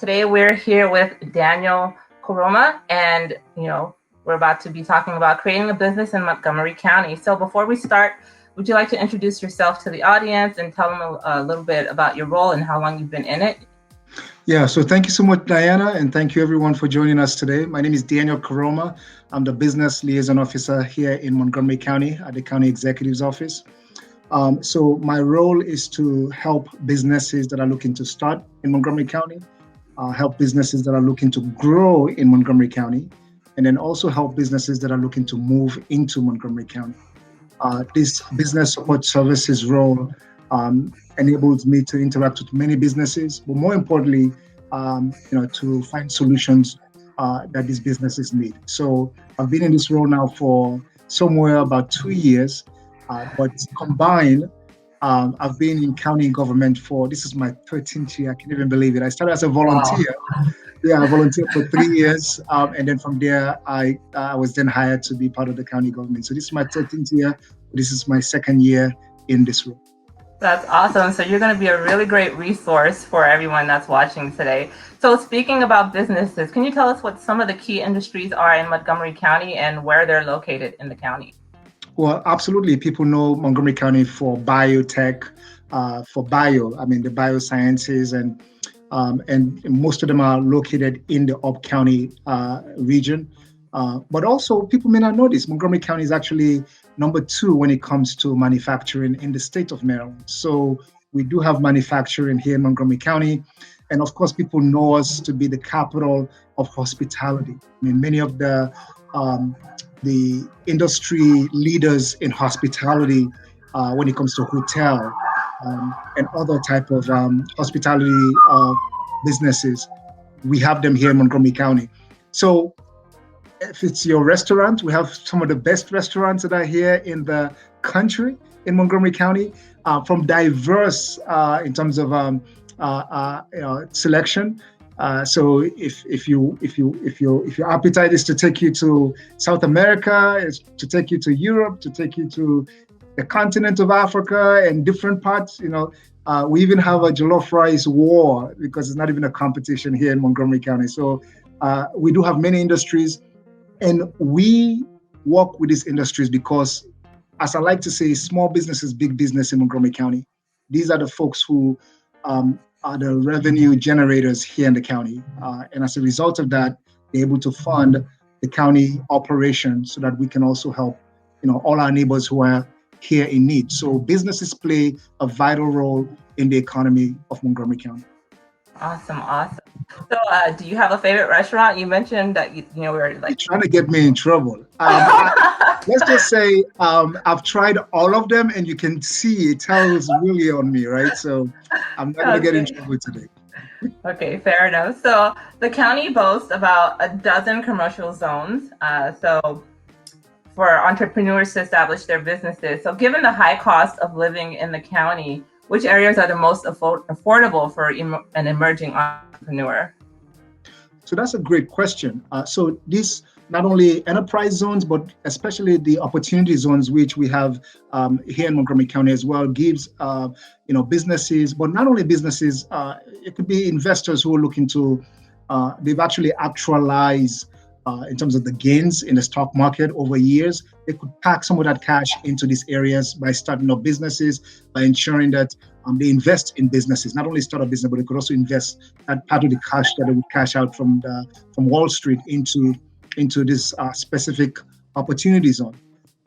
Today we're here with Daniel Koroma, and we're about to be talking about creating a business in Montgomery County. So before we start, would you like to introduce yourself to the audience and tell them a little bit about your role and how long you've been in it? Yeah, so thank you so much, Diana, and thank you everyone for joining us today. My name is Daniel Koroma. I'm the Business Liaison Officer here in Montgomery County at the County Executive's Office. So my role is to help businesses that are looking to start in Montgomery County, help businesses that are looking to grow in Montgomery County, and then also help businesses that are looking to move into Montgomery County. This business support services role enables me to interact with many businesses, but more importantly, to find solutions that these businesses need. So I've been in this role now for somewhere about 2 years, but combined, I've been in county government this is my 13th year. I can't even believe it. I started as a volunteer. Wow. Yeah, I volunteered for 3 years, and then from there, I was then hired to be part of the county government. So this is my 13th year. This is my second year in this role. That's awesome. So you're going to be a really great resource for everyone that's watching today. So speaking about businesses, can you tell us what some of the key industries are in Montgomery County and where they're located in the county? Well, absolutely. People know Montgomery County for biotech, the biosciences, and most of them are located in the Up County region. But also, people may not know this. Montgomery County is actually number 2 when it comes to manufacturing in the state of Maryland. So we do have manufacturing here in Montgomery County. And of course, people know us to be the capital of hospitality. I mean, many of the industry leaders in hospitality when it comes to hotel and other type of hospitality businesses, we have them here in Montgomery County. So if it's your restaurant, we have some of the best restaurants that are here in the country in Montgomery County, from diverse in terms of selection. So if your appetite is to take you to South America, is to take you to Europe, to take you to the continent of Africa and different parts, we even have a jollof rice war because it's not even a competition here in Montgomery County. So we do have many industries. And we work with these industries because, as I like to say, small business is big business in Montgomery County. These are the folks who are the revenue generators here in the county. And as a result of that, they're able to fund the county operation so that we can also help, all our neighbors who are here in need. So businesses play a vital role in the economy of Montgomery County. Awesome. So, do you have a favorite restaurant? You mentioned that we were like You're trying to get me in trouble. Let's just say I've tried all of them, and you can see it tells really on me, right? So I'm not going to get in trouble today. Okay, fair enough. So the county boasts about a dozen commercial zones. So for entrepreneurs to establish their businesses. So given the high cost of living in the county, which areas are the most affordable for an emerging entrepreneur? So that's a great question. So these not only enterprise zones, but especially the opportunity zones, which we have here in Montgomery County as well, gives businesses, but not only businesses, it could be investors who are looking to, they've actually actualized in terms of the gains in the stock market over years. They could pack some of that cash into these areas by starting up businesses, by ensuring that they invest in businesses, not only start a business, but they could also invest that part of the cash that they would cash out from Wall Street into this specific opportunity zone.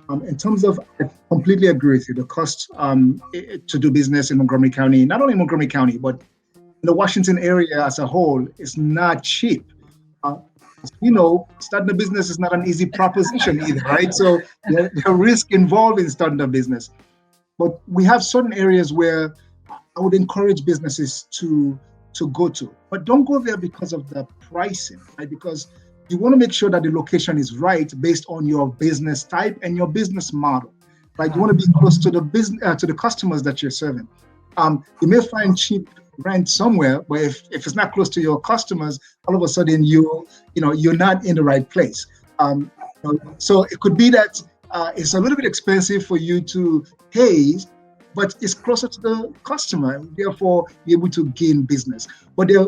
In terms of, I completely agree with you, the cost to do business in Montgomery County, not only Montgomery County, but in the Washington area as a whole, is not cheap. Starting a business is not an easy proposition either, right? So the risk involved in starting a business. But we have certain areas where I would encourage businesses to go to. But don't go there because of the pricing, right? Because you want to make sure that the location is right based on your business type and your business model, right? You want to be close to the business, to the customers that you're serving. You may find cheap rent somewhere, but if it's not close to your customers, all of a sudden you're not in the right place. So it could be that it's a little bit expensive for you to pay, but it's closer to the customer. Therefore, you're able to gain business. But there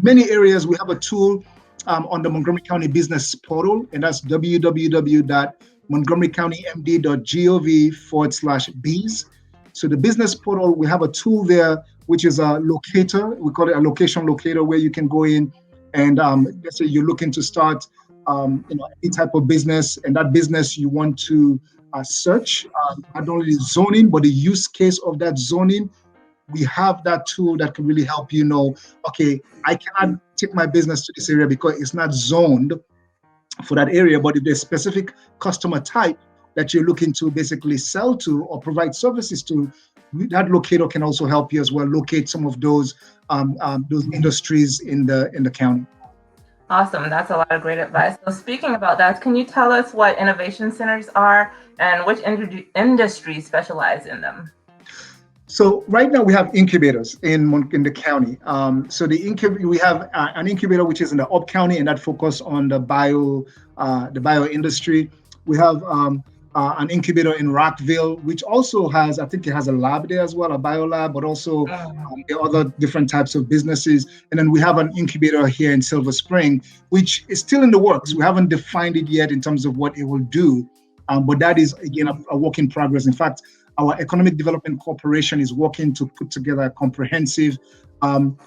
many areas. We have a tool on the Montgomery County Business Portal, and that's www.montgomerycountymd.gov/bees. So the business portal, we have a tool there, which is a locator. We call it a location locator, where you can go in and let's say you're looking to start any type of business, and that business you want to search not only zoning, but the use case of that zoning. We have that tool that can really help you know, okay, I cannot take my business to this area because it's not zoned for that area. But if there's specific customer type that you're looking to basically sell to or provide services to, that locator can also help you as well locate some of those industries in the county. Awesome. That's a lot of great advice. So speaking about that, can you tell us what innovation centers are and which industries specialize in them? So right now we have incubators in the county. So we have an incubator which is in the Up County, and that focus on the bio industry. We have an incubator in Rockville, which also has, I think it has a lab there as well, a bio lab, but also there are other different types of businesses. And then we have an incubator here in Silver Spring, which is still in the works. We haven't defined it yet in terms of what it will do, but that is again a work in progress. In fact, our Economic Development Corporation is working to put together a comprehensive, small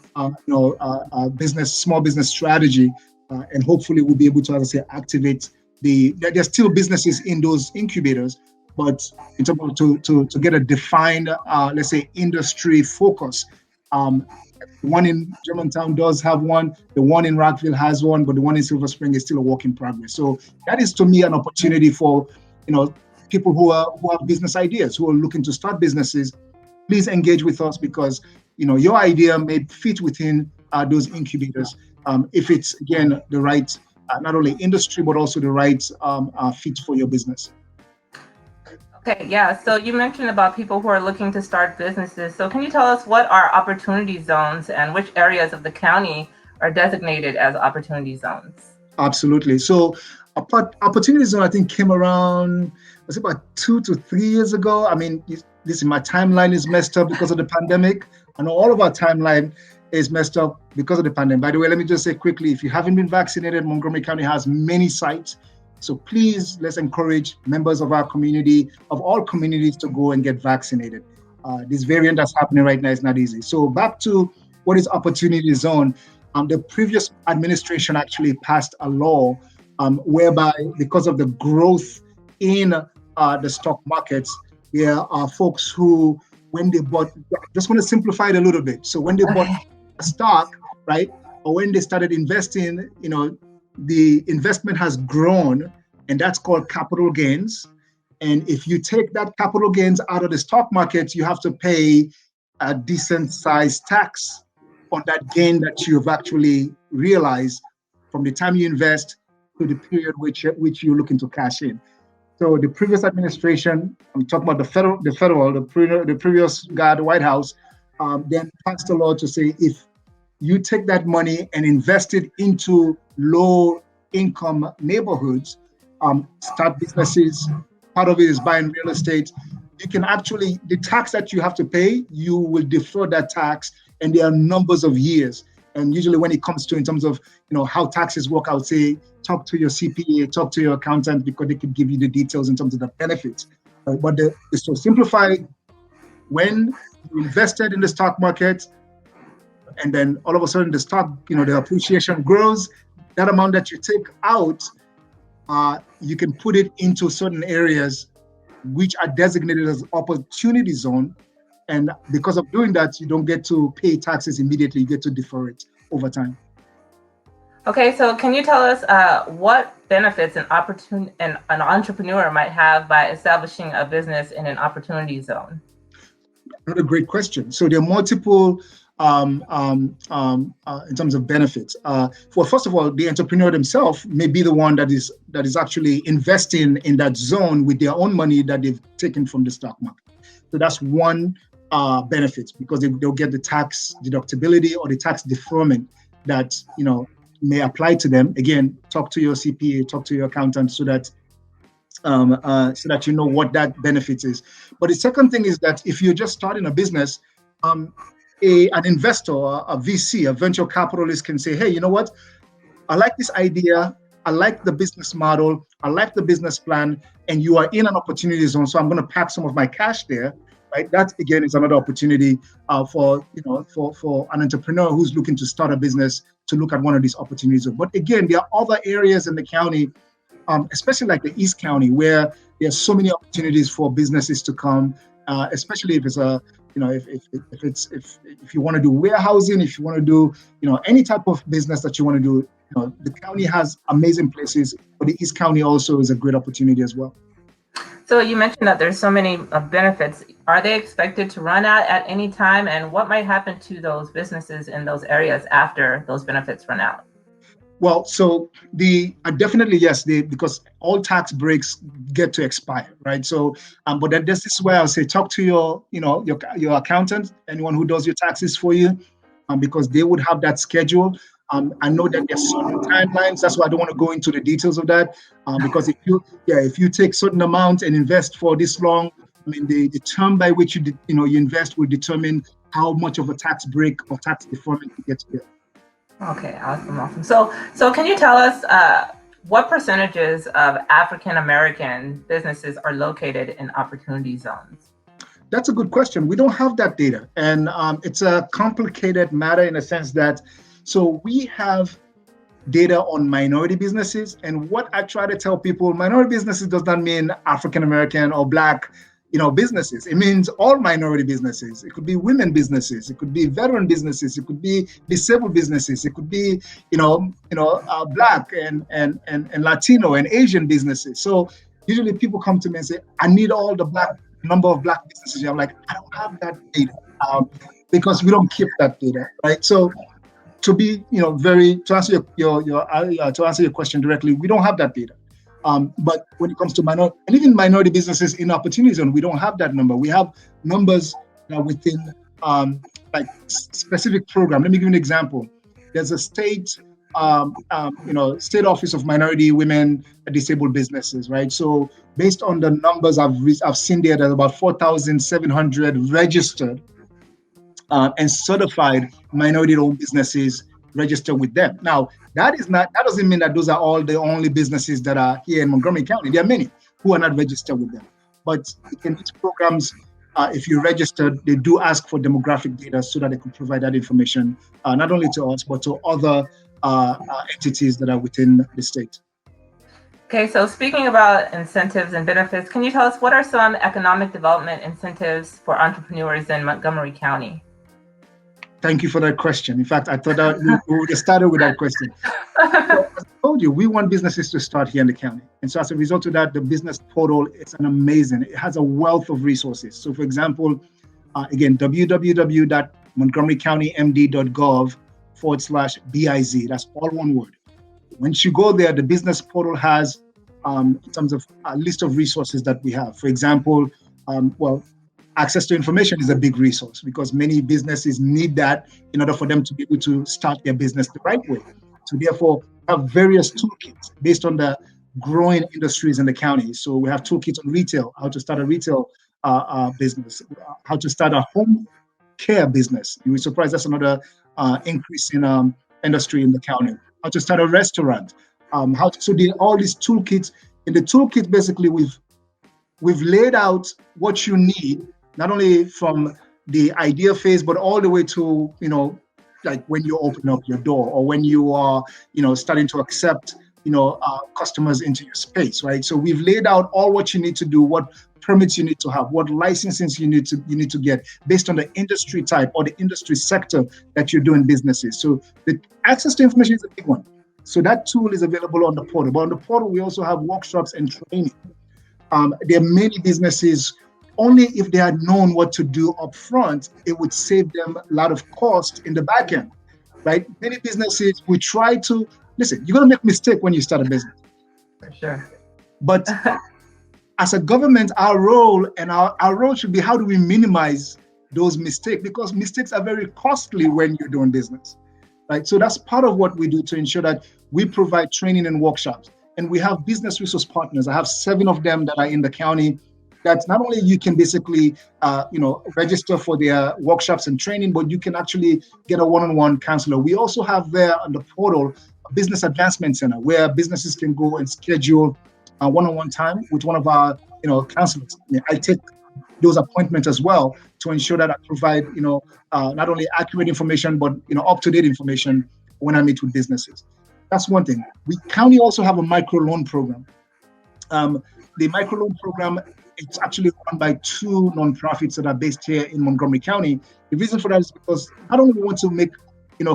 business strategy, and hopefully we'll be able to, as I say, activate there's still businesses in those incubators, but in terms of to get a defined, let's say, industry focus. One in Germantown does have one, the one in Rockville has one, but the one in Silver Spring is still a work in progress. So that is, to me, an opportunity for, people who have business ideas, who are looking to start businesses. Please engage with us, because your idea may fit within those incubators, if it's, again, the right not only industry but also the right fit for your business. Okay, yeah. So you mentioned about people who are looking to start businesses. So can you tell us what are opportunity zones and which areas of the county are designated as opportunity zones? Absolutely. So opportunity zone, I think, came around, was it about 2 to 3 years ago? I mean, my timeline is messed up because of the pandemic. I know all of our timeline is messed up because of the pandemic. By the way, let me just say quickly, if you haven't been vaccinated, Montgomery County has many sites. So please, let's encourage members of our community, of all communities, to go and get vaccinated. This variant that's happening right now is not easy. So back to what is opportunity zone. The previous administration actually passed a law whereby, because of the growth in the stock markets, there are folks who, when they bought, just want to simplify it a little bit. So when they bought a stock, right, or when they started investing, the investment has grown, and that's called capital gains. And if you take that capital gains out of the stock market, you have to pay a decent sized tax on that gain that you've actually realized from the time you invest to the period which you're looking to cash in. So the previous administration, I'm talking about the previous guy at the White House, then passed a law to say, if you take that money and invest it into low-income neighborhoods, start businesses, part of it is buying real estate, you can actually, the tax that you have to pay, you will defer that tax, and there are numbers of years. And usually when it comes to, in terms of, how taxes work, I would say, talk to your CPA, talk to your accountant, because they could give you the details in terms of the benefits. But it's to simplify, when you invested in the stock market, and then all of a sudden the stock, the appreciation grows, that amount that you take out, you can put it into certain areas which are designated as opportunity zone. And because of doing that, you don't get to pay taxes immediately, you get to defer it over time. Okay, so can you tell us what benefits an entrepreneur might have by establishing a business in an opportunity zone? Another great question. So there are multiple in terms of benefits. First of all, the entrepreneur themselves may be the one that is actually investing in that zone with their own money that they've taken from the stock market. So that's one benefit, because they'll get the tax deductibility or the tax deferment that may apply to them. Again, talk to your CPA, talk to your accountant, so that you know what that benefit is. But the second thing is that if you're just starting a business, an investor, a VC, a venture capitalist can say, hey, you know what? I like this idea. I like the business model. I like the business plan. And you are in an opportunity zone. So I'm going to pack some of my cash there. Right. That again is another opportunity for an entrepreneur who's looking to start a business to look at one of these opportunities. But again, there are other areas in the county, especially like the East County, where there's so many opportunities for businesses to come, especially if it's if you want to do warehousing, if you want to do any type of business that you want to do. The county has amazing places, but the East County also is a great opportunity as well. So you mentioned that there's so many benefits. Are they expected to run out at any time? And what might happen to those businesses in those areas after those benefits run out? Well, so definitely yes, because all tax breaks get to expire, right? So, but then this is where I'll say talk to your accountant, anyone who does your taxes for you, because they would have that schedule. I know that there's certain timelines. That's why I don't want to go into the details of that, because if you take certain amount and invest for this long, I mean the term by which you invest will determine how much of a tax break or tax deferment you get to get. Okay, awesome. So can you tell us what percentages of African-American businesses are located in opportunity zones? That's a good question. We don't have that data. And it's a complicated matter in a sense that, so we have data on minority businesses. And what I try to tell people, minority businesses does not mean African-American or Black businesses. It means all minority businesses. It could be women businesses. It could be veteran businesses. It could be disabled businesses. It could be, Black and Latino and Asian businesses. So usually people come to me and say, I need all the number of Black businesses. I'm like, I don't have that data because we don't keep that data, right? So to answer your question directly, we don't have that data. But when it comes to minority businesses in opportunity zone, we don't have that number. We have numbers within specific program. Let me give you an example. There's a state office of minority women disabled businesses, right? So based on the numbers I've seen there's about 4,700 registered and certified minority-owned businesses registered with them. Now, that doesn't mean that those are all the only businesses that are here in Montgomery County. There are many who are not registered with them. But in these programs, if you're registered, they do ask for demographic data so that they can provide that information, not only to us, but to other entities that are within the state. Okay, so speaking about incentives and benefits, can you tell us what are some economic development incentives for entrepreneurs in Montgomery County? Thank you for that question. In fact, I thought that we would have started with that question. So, as I told you, we want businesses to start here in the county. And so as a result of that, the business portal is it has a wealth of resources. So for example, again, www.montgomerycountymd.gov/BIZ. That's all one word. Once you go there, the business portal has, in terms of a list of resources that we have. For example, access to information is a big resource because many businesses need that in order for them to be able to start their business the right way. So therefore, we have various toolkits based on the growing industries in the county. So we have toolkits on retail, how to start a retail business, how to start a home care business. You will be surprised that's another increase in industry in the county. How to start a restaurant. All these toolkits. In the toolkit, basically, we've laid out what you need, not only from the idea phase, but all the way to, like when you open up your door or when you are, starting to accept, customers into your space, right? So we've laid out all what you need to do, what permits you need to have, what licenses you need to get based on the industry type or the industry sector that you're doing businesses. So the access to information is a big one. So that tool is available on the portal. But on the portal, we also have workshops and training. There are many businesses, only if they had known what to do up front, it would save them a lot of cost in the back end, right? Many businesses, we try to, listen, you're going to make a mistake when you start a business. For sure. But as a government, our role should be how do we minimize those mistakes? Because mistakes are very costly when you're doing business, right? So that's part of what we do to ensure that we provide training and workshops. And we have business resource partners. I have 7 of them that are in the county that not only you can basically, register for their workshops and training, but you can actually get a one-on-one counselor. We also have there on the portal a business advancement center where businesses can go and schedule a one-on-one time with one of our, counselors. I take those appointments as well to ensure that I provide, not only accurate information, but, up-to-date information when I meet with businesses. That's one thing. We county also have a microloan program. The microloan program, it's actually run by two nonprofits that are based here in Montgomery County. The reason for that is because not only we want to make,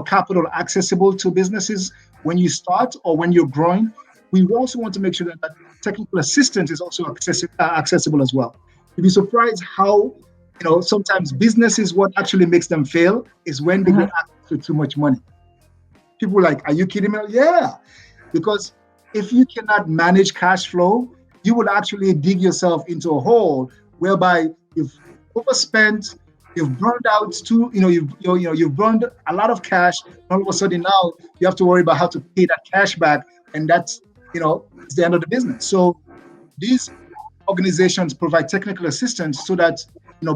capital accessible to businesses when you start or when you're growing, we also want to make sure that technical assistance is also accessible as well. You'd be surprised how, sometimes businesses, what actually makes them fail is when they get access to too much money. People are like, are you kidding me? Yeah, because if you cannot manage cash flow, you would actually dig yourself into a hole whereby you've overspent, you've burned out you've burned a lot of cash. All of a sudden now you have to worry about how to pay that cash back, and that's it's the end of the business. So these organizations provide technical assistance so that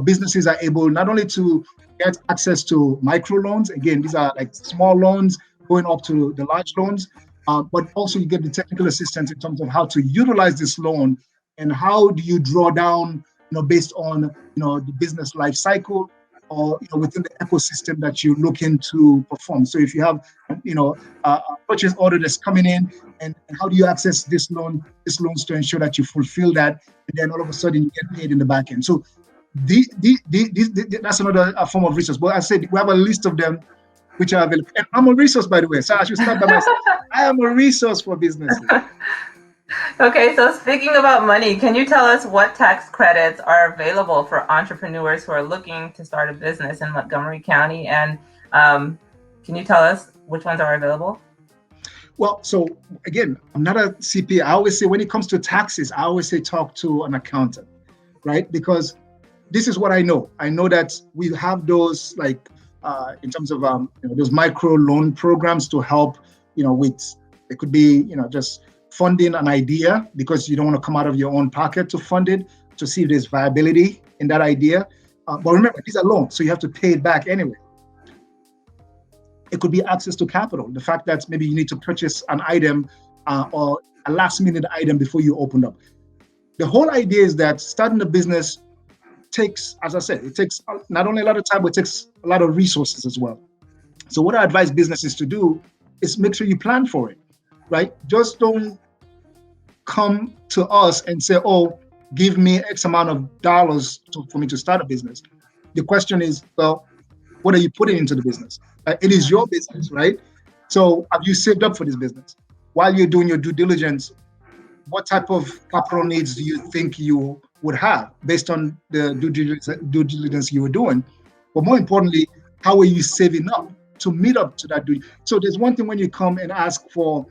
businesses are able not only to get access to microloans. Again, these are like small loans going up to the large loans, but also you get the technical assistance in terms of how to utilize this loan and how do you draw down, based on the business life cycle or within the ecosystem that you're looking to perform. So if you have a purchase order that's coming in, and how do you access these loans to ensure that you fulfill that, and then all of a sudden you get paid in the back end. So that's another form of resource. But I said we have a list of them which are available. And I'm a resource, by the way. So I should start by myself. I am a resource for businesses. Okay, so speaking about money, can you tell us what tax credits are available for entrepreneurs who are looking to start a business in Montgomery County? And can you tell us which ones are available? Well, so again, I'm not a CPA. I always say when it comes to taxes, I always say talk to an accountant, right? Because this is what I know. I know that we have those in terms of those micro loan programs to help, with, it could be, just funding an idea because you don't want to come out of your own pocket to fund it, to see if there's viability in that idea. But remember, these are loans, so you have to pay it back anyway. It could be access to capital. The fact that maybe you need to purchase an item or a last minute item before you open up. The whole idea is that starting a business takes, as I said, it takes not only a lot of time, but it takes a lot of resources as well. So what I advise businesses to do is make sure you plan for it, right? Just don't come to us and say, oh, give me X amount of dollars for me to start a business. The question is, well, what are you putting into the business? It is your business, right? So have you saved up for this business? While you're doing your due diligence, what type of capital needs do you think you would have based on the due diligence you were doing? But more importantly, how are you saving up to meet up to that due? So there's one thing when you come and ask for,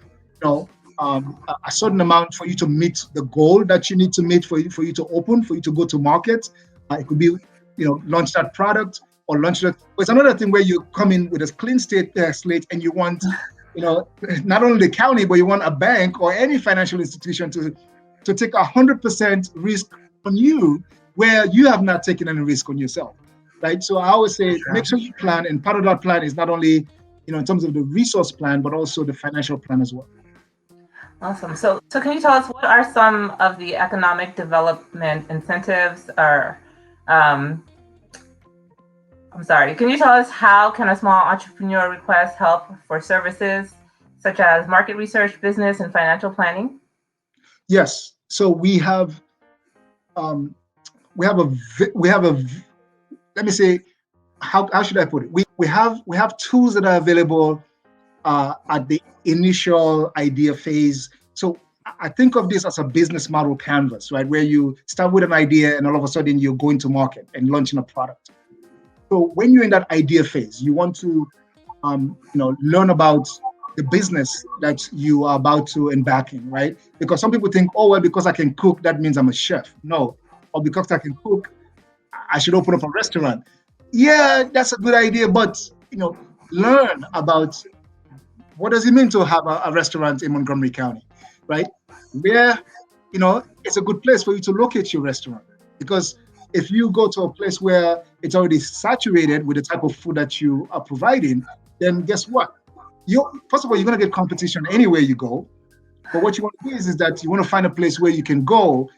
a certain amount for you to meet the goal that you need to meet for you to open, for you to go to market. It could be, launch that product or launch that. But it's another thing where you come in with a clean slate and you want, not only the county, but you want a bank or any financial institution to take 100% risk on you where you have not taken any risk on yourself, right? So I always say, make sure you plan, and part of that plan is not only, in terms of the resource plan, but also the financial plan as well. Awesome. So can you tell us what are some of the economic development incentives or, can you tell us how can a small entrepreneur request help for services such as market research, business, and financial planning? Yes. So we have let me say, how should I put it? We have tools that are available at the initial idea phase. So I think of this as a business model canvas, right? Where you start with an idea and all of a sudden you're going to market and launching a product. So when you're in that idea phase, you want to, learn about the business that you are about to embark in, right? Because some people think, oh, well, because I can cook, that means I'm a chef. No, or because I can cook, I should open up a restaurant. Yeah, that's a good idea, but learn about what does it mean to have a restaurant in Montgomery County, right? Where, it's a good place for you to locate your restaurant. Because if you go to a place where it's already saturated with the type of food that you are providing, then guess what? First of all, you're going to get competition anywhere you go. But what you want to do is that you want to find a place where you can go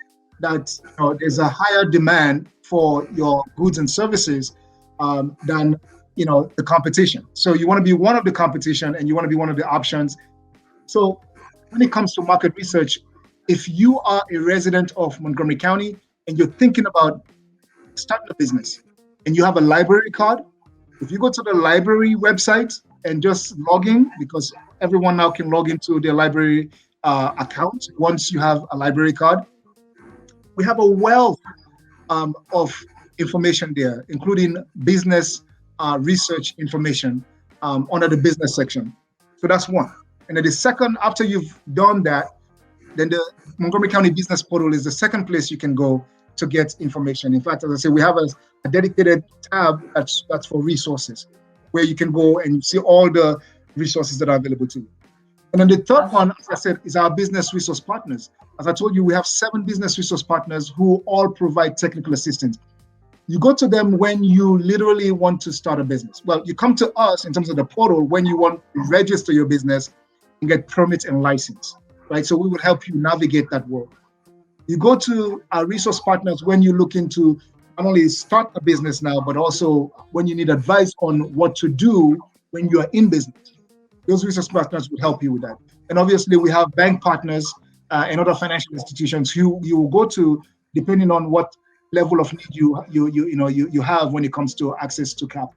that there's a higher demand for your goods and services than the competition. So you want to be one of the competition, and you want to be one of the options. So when it comes to market research, if you are a resident of Montgomery County and you're thinking about starting a business and you have a library card, if you go to the library website and just log in, because everyone now can log into their library account once you have a library card, we have a wealth of information there, including business research information under the business section. So that's one. And then the second, after you've done that, then the Montgomery County Business Portal is the second place you can go to get information. In fact, as I say, we have a dedicated tab that's for resources, where you can go and see all the resources that are available to you. And then the third one, as I said, is our business resource partners. As I told you, we have 7 business resource partners who all provide technical assistance. You go to them when you literally want to start a business. Well, you come to us in terms of the portal when you want to register your business and get permits and license, right? So we will help you navigate that world. You go to our resource partners when you look into not only start a business now, but also when you need advice on what to do when you are in business. Those resource partners will help you with that. And obviously, we have bank partners and other financial institutions who you will go to depending on what level of need you have when it comes to access to capital.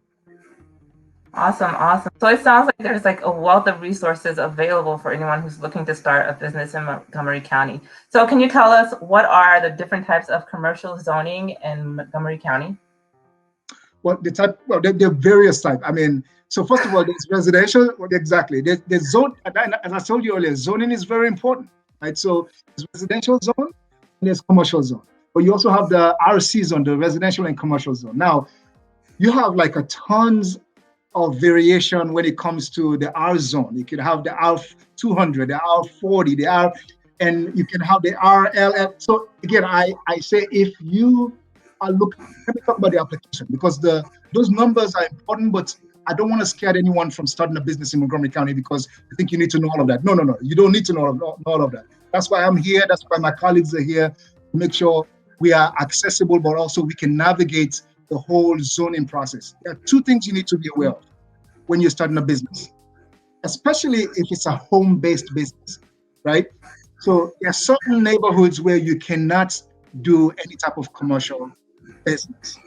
Awesome. So it sounds like there's like a wealth of resources available for anyone who's looking to start a business in Montgomery County. So can you tell us what are the different types of commercial zoning in Montgomery County? Well, there are various types. I mean, so first of all, there's residential. Exactly. There's zone, as I told you earlier, zoning is very important, right? So there's residential zone and there's commercial zone. But you also have the RC zone, the residential and commercial zone. Now, you have like a tons of variation when it comes to the R zone. You can have the R200, the R40, the R, and you can have the RLL. So again, I say if you are looking, let me talk about the application, because those numbers are important, but I don't want to scare anyone from starting a business in Montgomery County because you think you need to know all of that. No, you don't need to know all of that. That's why I'm here. That's why my colleagues are here, to make sure we are accessible, but also we can navigate the whole zoning process. There are 2 things you need to be aware of when you're starting a business, especially if it's a home-based business, right? So there are certain neighborhoods where you cannot do any type of commercial business.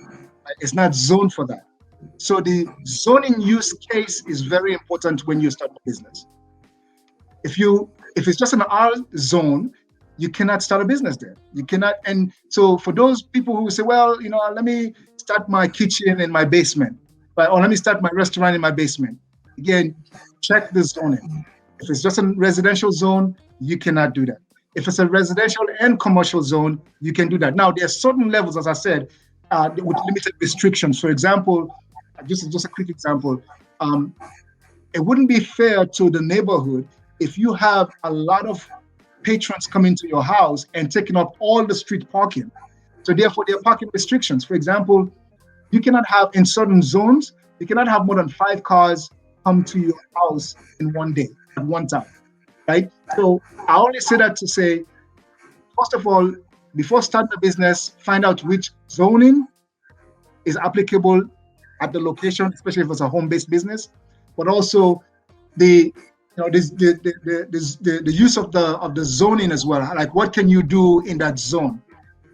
Right? It's not zoned for that. So the zoning use case is very important when you start a business. If it's just an R zone, you cannot start a business there. You cannot. And so for those people who say, well, let me start my kitchen in my basement, right? Or let me start my restaurant in my basement. Again, check the zoning. If it's just a residential zone, you cannot do that. If it's a residential and commercial zone, you can do that. Now, there are certain levels, as I said, with limited restrictions. For example, just a quick example, it wouldn't be fair to the neighborhood if you have a lot of patrons coming to your house and taking up all the street parking. So therefore, there are parking restrictions. For example, you cannot have, in certain zones, you cannot have more than 5 cars come to your house in one day at one time, right? So I only say that to say, first of all, before starting a business, find out which zoning is applicable at the location, especially if it's a home-based business, but also the use of the zoning as well. Like, what can you do in that zone?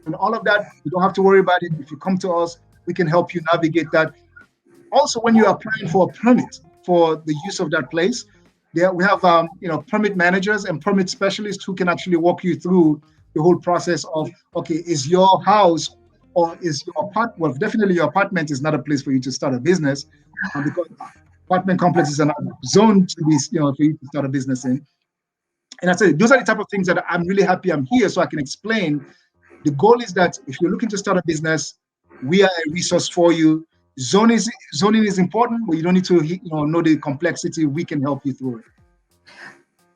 And all of that, you don't have to worry about it. If you come to us, we can help you navigate that. Also, when you're applying for a permit for the use of that place, we have permit managers and permit specialists who can actually walk you through the whole process of, okay, is your house or is your apartment? Well, definitely your apartment is not a place for you to start a business, because apartment complexes are not zoned to be, for you to start a business in. And I say those are the type of things that I'm really happy I'm here so I can explain. The goal is that if you're looking to start a business, we are a resource for you. Zoning is important, but you don't need to know the complexity. We can help you through it.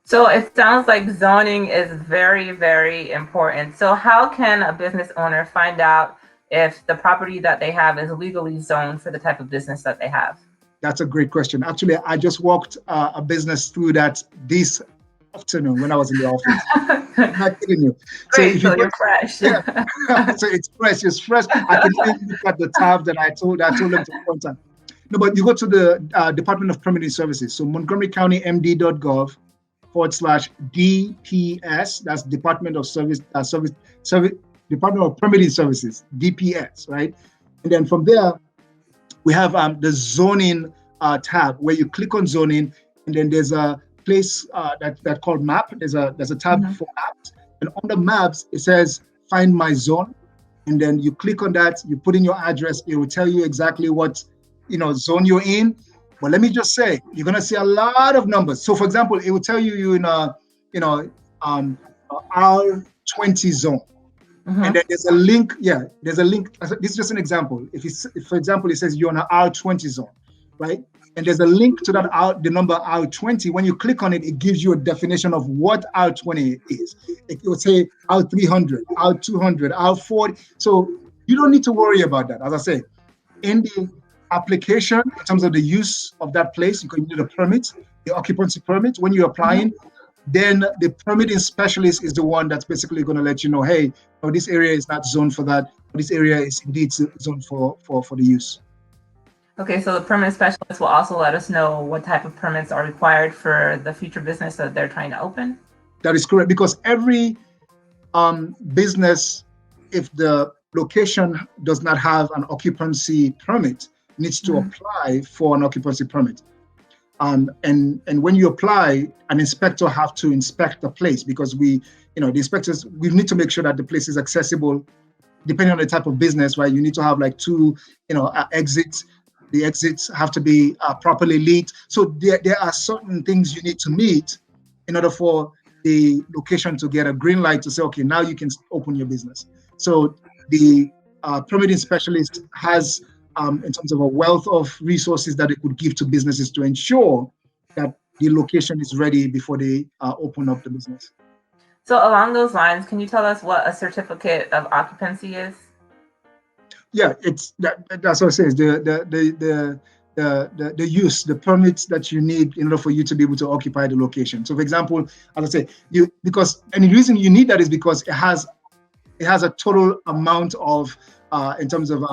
So it sounds like zoning is very, very important. So how can a business owner find out if the property that they have is legally zoned for the type of business that they have? That's a great question. Actually, I just walked a business through that this afternoon when I was in the office. I'm not kidding you. So Great, if you so go, you're fresh. yeah, so it's fresh. It's fresh. I can even look at the tab that I told them to point at. No, but you go to the Department of Permitting Services. So Montgomery County MD.gov/DPS. That's Department of Service Department of Permitting Services, DPS, right? And then from there, we have the zoning tab where you click on zoning, and then there's a place that called map. There's a tab for maps, and on the maps it says find my zone, and then you click on that. You put in your address. It will tell you exactly what zone you're in. But let me just say, you're gonna see a lot of numbers. So, for example, it will tell you're in a R20 zone. And then there's a link. Yeah, there's a link. This is just an example. If for example, it says you're on an R20 zone, right? And there's a link to that the number R20. When you click on it, it gives you a definition of what R20 is. It will say R300, R200, R40. So you don't need to worry about that. As I say, in the application, in terms of the use of that place, you can need a permit, the occupancy permit. When you're applying, then the permitting specialist is the one that's basically going to let you know, hey, no, this area is not zoned for that. This area is indeed zoned for the use. Okay, so the permit specialist will also let us know what type of permits are required for the future business that they're trying to open? That is correct, because every business, if the location does not have an occupancy permit, needs to apply for an occupancy permit. And when you apply, an inspector have to inspect the place, because the inspectors, we need to make sure that the place is accessible, depending on the type of business, right? You need to have like 2, exits. The exits have to be properly lit. So there are certain things you need to meet in order for the location to get a green light to say, okay, now you can open your business. So the permitting specialist has, in terms of a wealth of resources that it could give to businesses to ensure that the location is ready before they open up the business. So along those lines, can you tell us what a certificate of occupancy is? Yeah, that's what it says. The use, the permits that you need in order for you to be able to occupy the location. So, for example, as I say, the reason you need that is because it has a total amount of in terms of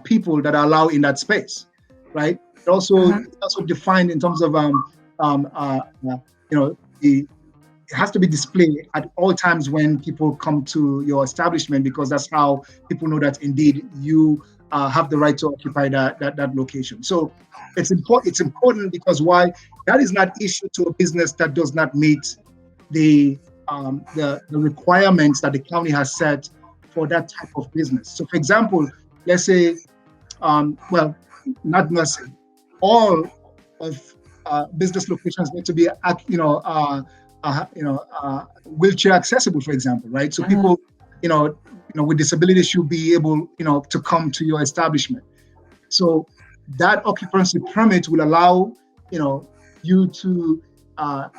people that are allowed in that space, right? It's also defined in terms of it has to be displayed at all times when people come to your establishment, because that's how people know that indeed you have the right to occupy that location. So it's important because why? That is not issued to a business that does not meet the requirements that the county has set for that type of business. So, for example, let's say, well, not necessarily all of business locations need to be, wheelchair accessible, for example, right? So people, with disabilities should be able, to come to your establishment. So that occupancy permit will allow, you to,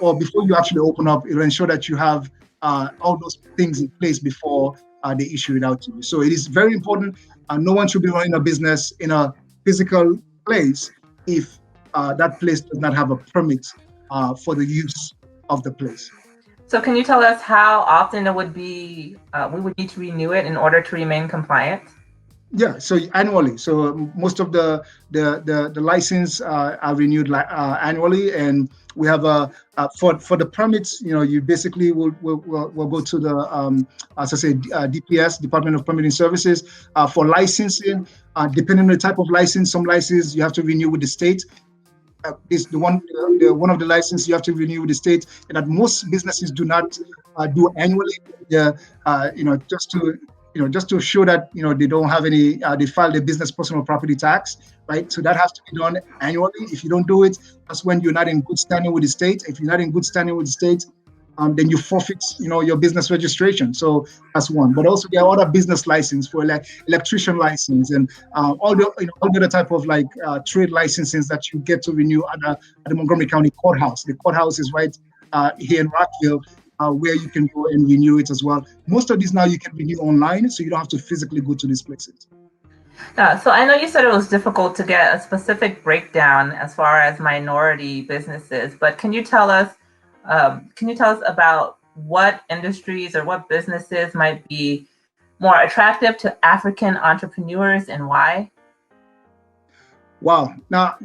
or before you actually open up, it'll ensure that you have all those things in place before they issue it out to you. So it is very important. No one should be running a business in a physical place if that place does not have a permit for the use of the place. So can you tell us how often it would be, we would need to renew it in order to remain compliant? Yeah, so annually. So most of the license are renewed annually, and we have for the permits. You basically will go to the as I say, DPS, Department of Permitting Services, for licensing. Depending on the type of license, some licenses you have to renew with the state. Is the one of the licenses you have to renew with the state, and that most businesses do not do annually. Just to show that they don't have any, they file their business personal property tax, right? So that has to be done annually. If you don't do it, that's when you're not in good standing with the state. If you're not in good standing with the state, then you forfeit, your business registration. So that's one. But also there are other business license for electrician license and all the other type of trade licenses that you get to renew at the Montgomery County Courthouse. The courthouse is right here in Rockville, where you can go and renew it as well. Most of these now you can renew online, so you don't have to physically go to these places. So I know you said it was difficult to get a specific breakdown as far as minority businesses, but can you tell us about what industries or what businesses might be more attractive to African entrepreneurs and why? Wow. Now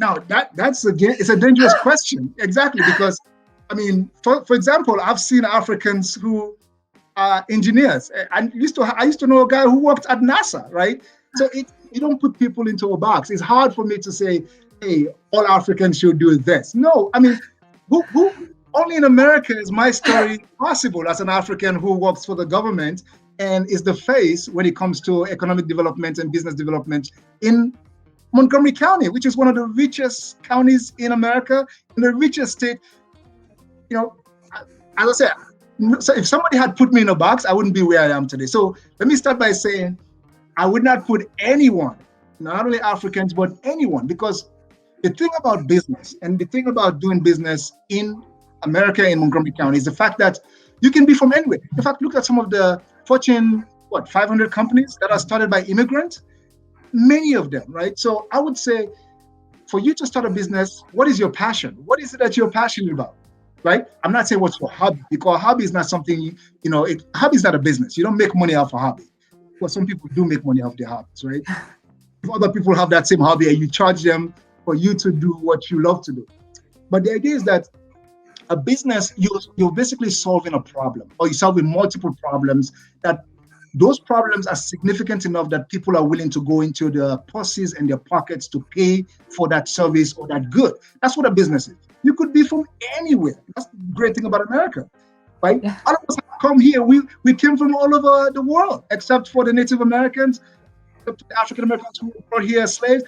that's again, it's a dangerous question. Exactly, because I mean, for example, I've seen Africans who are engineers. I used to know a guy who worked at NASA, right? So you don't put people into a box. It's hard for me to say, hey, all Africans should do this. No, I mean, who only in America is my story possible as an African who works for the government and is the face when it comes to economic development and business development in Montgomery County, which is one of the richest counties in America, and the richest state. You know, as I said, so if somebody had put me in a box, I wouldn't be where I am today. So let me start by saying I would not put anyone, not only Africans, but anyone, because the thing about business and the thing about doing business in America, in Montgomery County, is the fact that you can be from anywhere. In fact, look at some of the Fortune 500 companies that are started by immigrants. Many of them, right? So I would say, for you to start a business, what is your passion? What is it that you're passionate about? Right? I'm not saying what's your hobby, because hobby is not something, hobby is not a business. You don't make money off a hobby. Well, some people do make money off their hobbies, right? If other people have that same hobby and you charge them for you to do what you love to do. But the idea is that a business, you're basically solving a problem, or you're solving multiple problems that those problems are significant enough that people are willing to go into their purses and their pockets to pay for that service or that good. That's what a business is. You could be from anywhere. That's the great thing about America, right? Yeah. All of us have come here. We came from all over the world, except for the Native Americans, the African Americans who were brought here as slaves.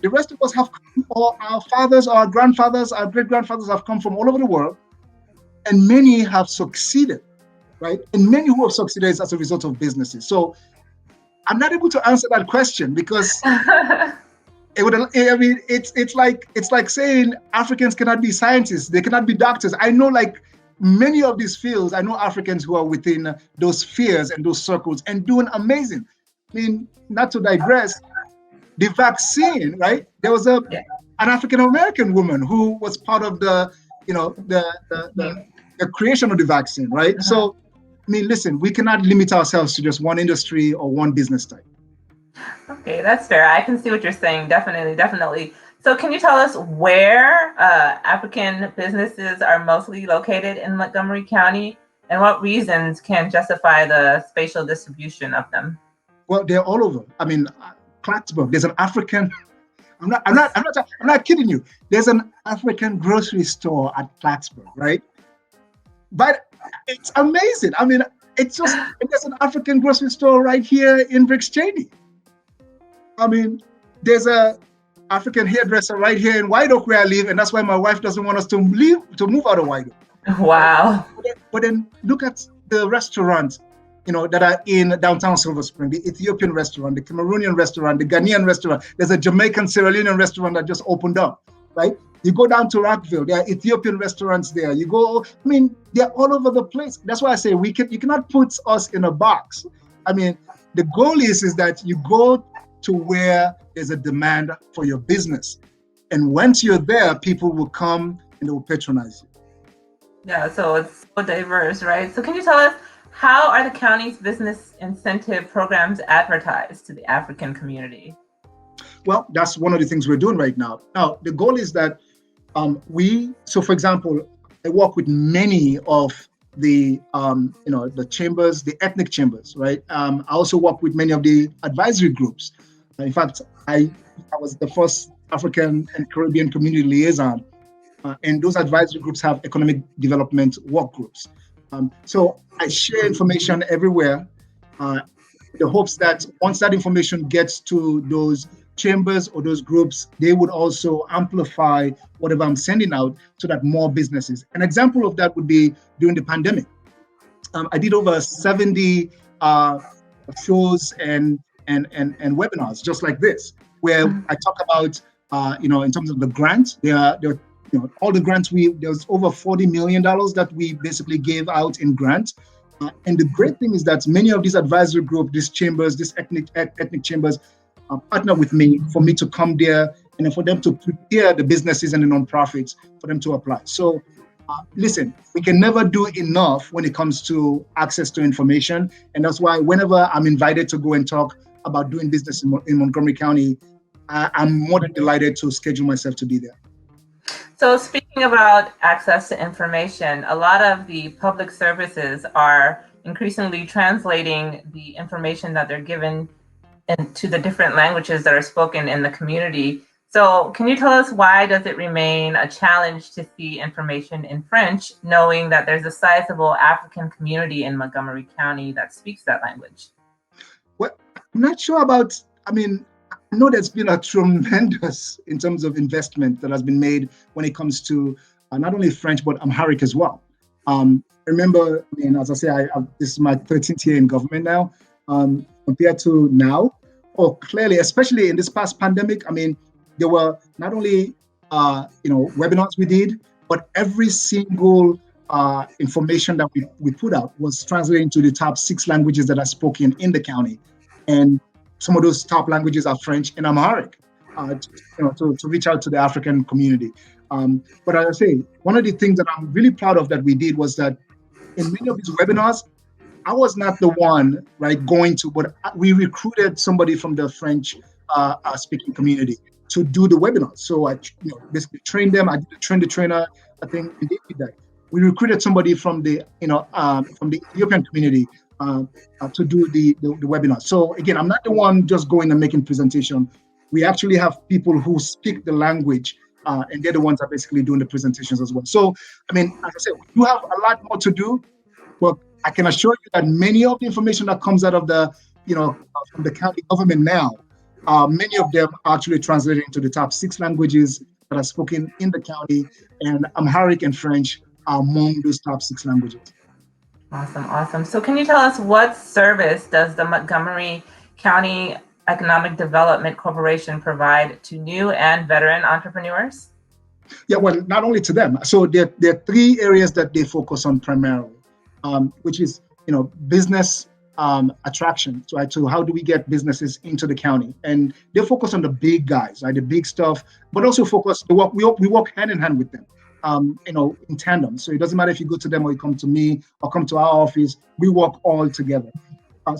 The rest of us have come, or our fathers, our grandfathers, our great-grandfathers have come from all over the world, and many have succeeded. Right? And many who have succeeded is as a result of businesses. So I'm not able to answer that question because it's like saying Africans cannot be scientists, they cannot be doctors. I know, like, many of these fields, I know Africans who are within those spheres and those circles and doing amazing. I mean, not to digress, the vaccine, right? There was an African American woman who was part of the creation of the vaccine, right? So I mean, listen, we cannot limit ourselves to just one industry or one business type. Okay, that's fair. I can see what you're saying. Definitely. So can you tell us where African businesses are mostly located in Montgomery County, and what reasons can justify the spatial distribution of them? Well, they're all over. I mean, Plattsburgh, there's an African, I'm not kidding you. There's an African grocery store at Plattsburgh, right? But it's amazing. I mean, there's an African grocery store right here in Bricks Cheney. I mean, there's a African hairdresser right here in White Oak where I live, and that's why my wife doesn't want us to move out of White Oak. Wow. But then look at the restaurants, that are in downtown Silver Spring, the Ethiopian restaurant, the Cameroonian restaurant, the Ghanaian restaurant. There's a Jamaican Sierra Leonean restaurant that just opened up, right? You go down to Rockville, there are Ethiopian restaurants there. You go, I mean, they're all over the place. That's why I say you cannot put us in a box. I mean, the goal is that you go to where there's a demand for your business. And once you're there, people will come and they will patronize you. Yeah, so it's so diverse, right? So can you tell us, how are the county's business incentive programs advertised to the African community? Well, that's one of the things we're doing right now. Now, the goal is that so for example, I work with many of the, the chambers, the ethnic chambers, right? I also work with many of the advisory groups. In fact, I was the first African and Caribbean community liaison, and those advisory groups have economic development work groups. So I share information everywhere, the hopes that once that information gets to those chambers or those groups, they would also amplify whatever I'm sending out so that more businesses. An example of that would be during the pandemic. I did over 70 shows and webinars just like this, where I talk about, in terms of the grant, there are all the grants there's over $40 million that we basically gave out in grants. And the great thing is that many of these advisory groups, these chambers, these ethnic chambers, partner with me for me to come there and for them to prepare the businesses and the nonprofits for them to apply. So listen, we can never do enough when it comes to access to information. And that's why whenever I'm invited to go and talk about doing business in Montgomery County, I'm more than delighted to schedule myself to be there. So speaking about access to information, a lot of the public services are increasingly translating the information that they're given into the different languages that are spoken in the community. So can you tell us why does it remain a challenge to see information in French, knowing that there's a sizable African community in Montgomery County that speaks that language? Well, I'm not sure about, I know there's been a tremendous in terms of investment that has been made when it comes to not only French, but Amharic as well. Remember, as I say, this is my 13th year in government now. Compared to now, clearly, especially in this past pandemic, there were not only webinars we did, but every single information that we put out was translated into the top 6 languages that are spoken in the county. And some of those top languages are French and Amharic, to reach out to the African community. But as I say, one of the things that I'm really proud of that we did was that in many of these webinars, I was not the one, going to, but we recruited somebody from the French speaking community to do the webinar. So I, basically trained them. I did train the trainer. I think we did that. We recruited somebody from the, from the Ethiopian community to do the webinar. So again, I'm not the one just going and making presentation. We actually have people who speak the language, and they're the ones that are basically doing the presentations as well. So, as I said, we do have a lot more to do, but I can assure you that many of the information that comes out of the, from the county government now, many of them are actually translated into the top 6 languages that are spoken in the county, and Amharic and French are among those top 6 languages. Awesome. So can you tell us what service does the Montgomery County Economic Development Corporation provide to new and veteran entrepreneurs? Yeah, well, not only to them. So there are 3 areas that they focus on primarily. Which is, business attraction. So how do we get businesses into the county? And they focus on the big guys, the big stuff, but also we work hand in hand with them, in tandem. So it doesn't matter if you go to them or you come to me or come to our office, we work all together.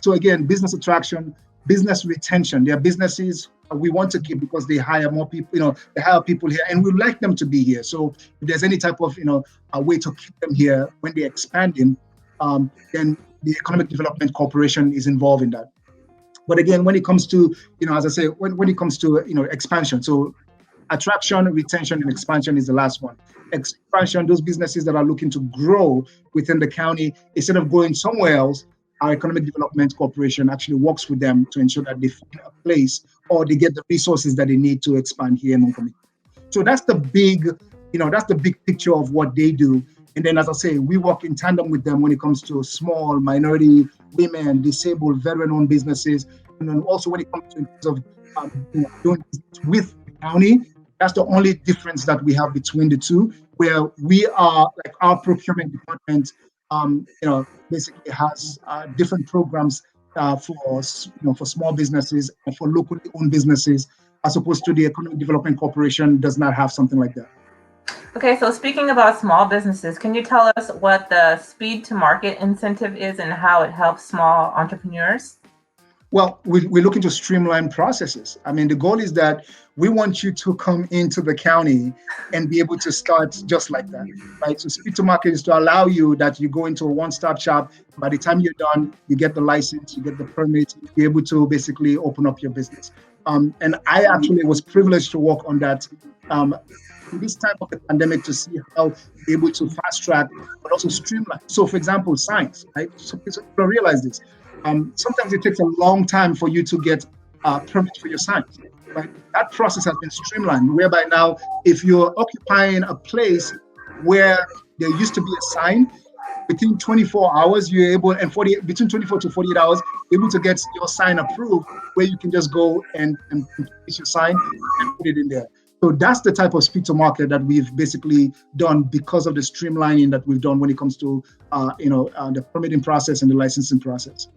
So again, business attraction, business retention. There are businesses we want to keep because they hire more people, they hire people here and we like them to be here. So if there's any type of, a way to keep them here when they're expanding, then the Economic Development Corporation is involved in that. But again, when it comes to, as I say, when it comes to, expansion, so attraction, retention, and expansion is the last one. Expansion, those businesses that are looking to grow within the county, instead of going somewhere else, our Economic Development Corporation actually works with them to ensure that they find a place or they get the resources that they need to expand here in Montgomery. So that's the big, that's the big picture of what they do. And then, as I say, we work in tandem with them when it comes to small, minority, women, disabled, veteran-owned businesses. And then also when it comes to in terms of doing business with the county, that's the only difference that we have between the two, where we are, our procurement department, basically has different programs for small businesses and for locally owned businesses, as opposed to the Economic Development Corporation does not have something like that. Okay, so speaking about small businesses, can you tell us what the speed to market incentive is and how it helps small entrepreneurs? Well, we're looking to streamline processes. The goal is that we want you to come into the county and be able to start just like that, right? So speed to market is to allow you that you go into a one-stop shop. By the time you're done, you get the license, you get the permit, you're able to basically open up your business. And I actually was privileged to work on that in this time of the pandemic to see how we're able to fast track, but also streamline. So for example, signs, right? So people don't realize this. Sometimes it takes a long time for you to get permits for your signs. Right? That process has been streamlined, whereby now, if you're occupying a place where there used to be a sign, within 24 hours, you're able, and between 24 to 48 hours, you're able to get your sign approved, where you can just go and place your sign and put it in there. So that's the type of speed to market that we've basically done because of the streamlining that we've done when it comes to the permitting process and the licensing process.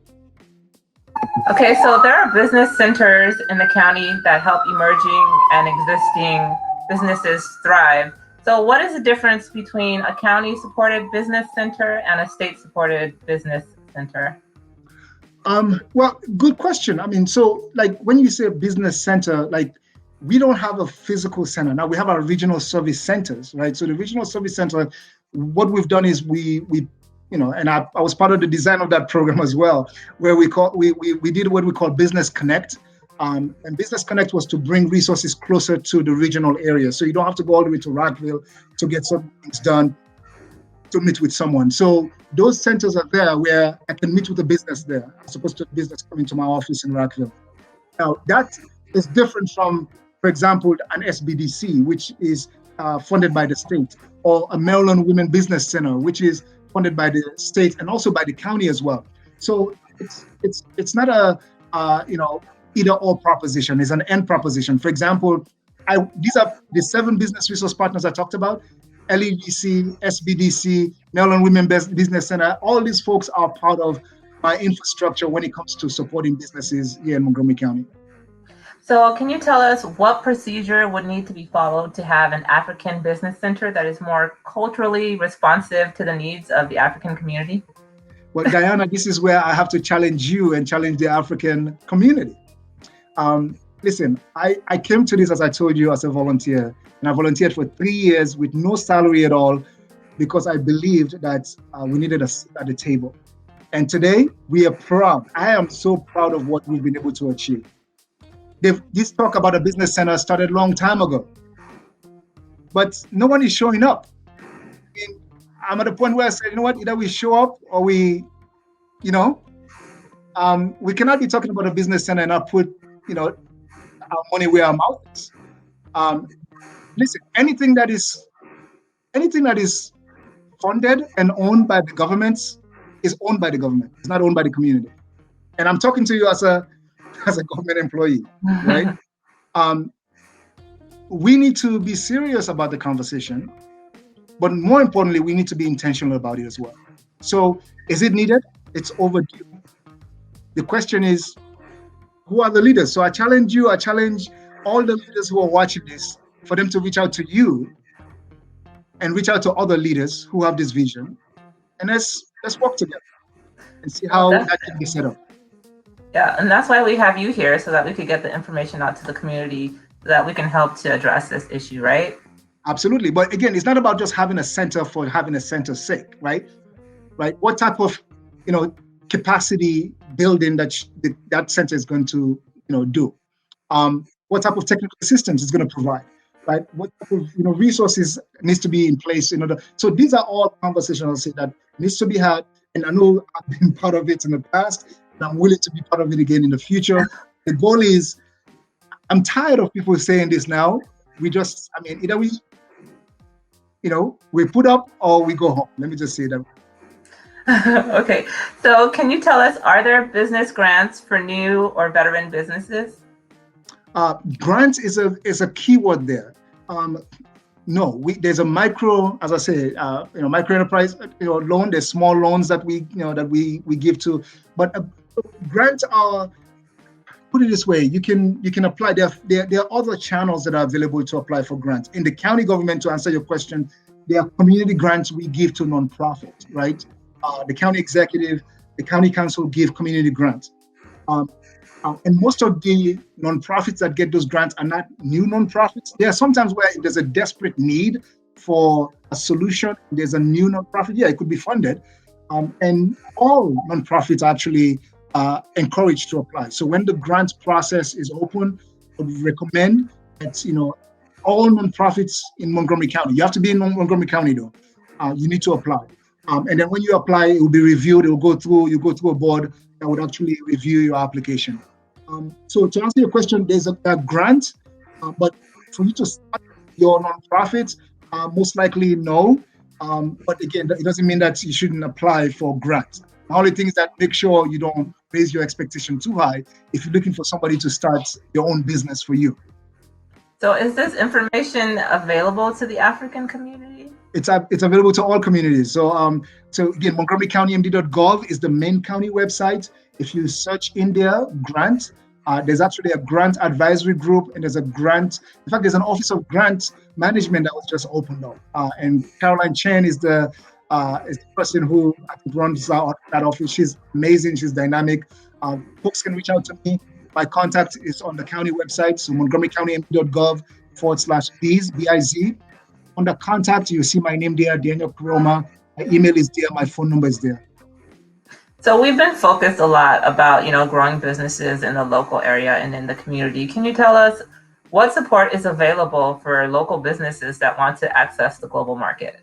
Okay, so there are business centers in the county that help emerging and existing businesses thrive. So what is the difference between a county-supported business center and a state-supported business center? Well, good question. I mean, so like when you say business center, like we don't have a physical center. Now we have our regional service centers, right? So the regional service center, what we've done is we and I was part of the design of that program as well, where we did what we call Business Connect. And Business Connect was to bring resources closer to the regional area. So you don't have to go all the way to Rockville to get some things done, to meet with someone. So those centers are there where I can meet with a business there, as opposed to a business coming to my office in Rockville. Now that is different from, for example, an SBDC, which is funded by the state, or a Maryland Women Business Center, which is funded by the state and also by the county as well. So it's not a either or proposition. It's an and proposition. For example, these are the 7 business resource partners I talked about: LEDC, SBDC, Maryland Women Business Center. All these folks are part of my infrastructure when it comes to supporting businesses here in Montgomery County. So can you tell us what procedure would need to be followed to have an African business center that is more culturally responsive to the needs of the African community? Well, Diana, this is where I have to challenge you and challenge the African community. Listen, I came to this, as I told you, as a volunteer, and I volunteered for 3 years with no salary at all because I believed that we needed a seat at the table. And today we are proud. I am so proud of what we've been able to achieve. This talk about a business center started a long time ago, but no one is showing up. I'm at a point where I said, you know what, either we show up or we cannot be talking about a business center and not put, our money where our mouth is. Listen, anything that is funded and owned by the government is owned by the government. It's not owned by the community. And I'm talking to you as a government employee, right? We need to be serious about the conversation, but more importantly, we need to be intentional about it as well. So is it needed? It's overdue. The question is, who are the leaders? So I challenge all the leaders who are watching this for them to reach out to you and reach out to other leaders who have this vision. And let's work together and see how that can be set up. Yeah, and that's why we have you here, so that we could get the information out to the community, so that we can help to address this issue, right? Absolutely. But again, it's not about just having a center for having a center's sake, right? Right? What type of, capacity building that center is going to, do? What type of technical assistance is going to provide, right? What type of, resources needs to be in place in order. So these are all conversations, I'll say, that needs to be had. And I know I've been part of it in the past, and I'm willing to be part of it again in the future. The goal is, I'm tired of people saying this now. Either we put up or we go home. Let me just say that. Okay, so can you tell us, are there business grants for new or veteran businesses? Grants is a key word there. No, there's a micro, as I say, micro enterprise, loan. There's small loans that we give to, but grants are, put it this way, you can apply. There are other channels that are available to apply for grants. In the county government, to answer your question, there are community grants we give to nonprofits, right? The county executive, the county council give community grants. And most of the nonprofits that get those grants are not new nonprofits. There are sometimes where there's a desperate need for a solution. There's a new nonprofit, yeah, it could be funded. And all nonprofits actually encouraged to apply. So when the grant process is open, I would recommend that, all nonprofits in Montgomery County, you have to be in Montgomery County though, you need to apply. And then when you apply, it will be reviewed, you go through a board that would actually review your application. So to answer your question, there's a grant, but for you to start your nonprofit, most likely no. But again, it doesn't mean that you shouldn't apply for grants. The only thing is that make sure you don't raise your expectation too high if you're looking for somebody to start your own business for you. So is this information available to the African community? It's available to all communities. So again, MontgomeryCountyMD.gov is the main county website. If you search India grant, there's actually a grant advisory group, and there's a grant. In fact, there's an office of grant management that was just opened up. And Caroline Chen is the person who runs that office. She's amazing. She's dynamic. Folks can reach out to me. My contact is on the county website, so MontgomeryCountyMD.gov/biz, B-I-Z. Under contact, you see my name there, Daniel Koroma. My email is there, my phone number is there. So we've been focused a lot about, growing businesses in the local area and in the community. Can you tell us what support is available for local businesses that want to access the global market?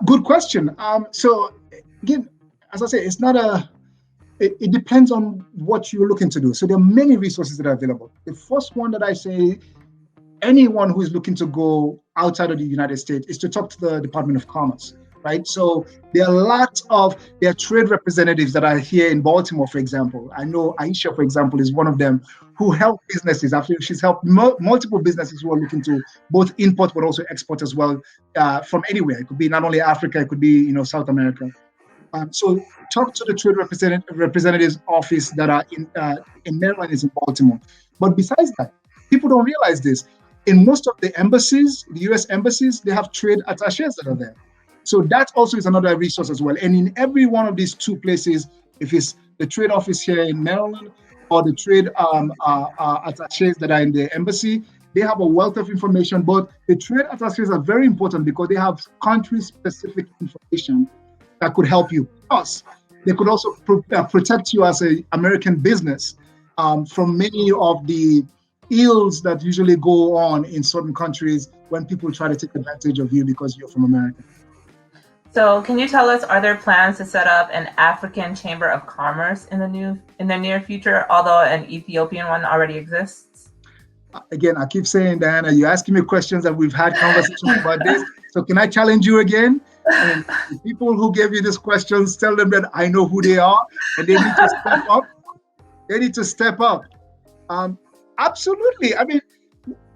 Good question. So again, as I say, it's not it depends on what you're looking to do. So there are many resources that are available. The first one that I say, anyone who is looking to go outside of the United States is to talk to the Department of Commerce, right? So there are trade representatives that are here in Baltimore, for example. I know Aisha, for example, is one of them who help businesses. Actually, she's helped multiple businesses who are looking to both import but also export as well from anywhere. It could be not only Africa, it could be South America. So talk to the trade representatives office that are in Maryland, is in Baltimore. But besides that, people don't realize this. In most of the embassies, the U.S. embassies, they have trade attachés that are there. So that also is another resource as well. And in every one of these two places, if it's the trade office here in Maryland or the trade attachés that are in the embassy, they have a wealth of information. But the trade attachés are very important because they have country-specific information that could help you. Plus, they could also protect you as an American business from many of the ills that usually go on in certain countries when people try to take advantage of you because you're from America. So can you tell us, are there plans to set up an African Chamber of Commerce in the near future, although an Ethiopian one already exists? Again, I keep saying, Diana, you're asking me questions and we've had conversations about this. So can I challenge you again? And the people who gave you these questions, tell them that I know who they are and they need to step up. They need to step up. Absolutely. I mean,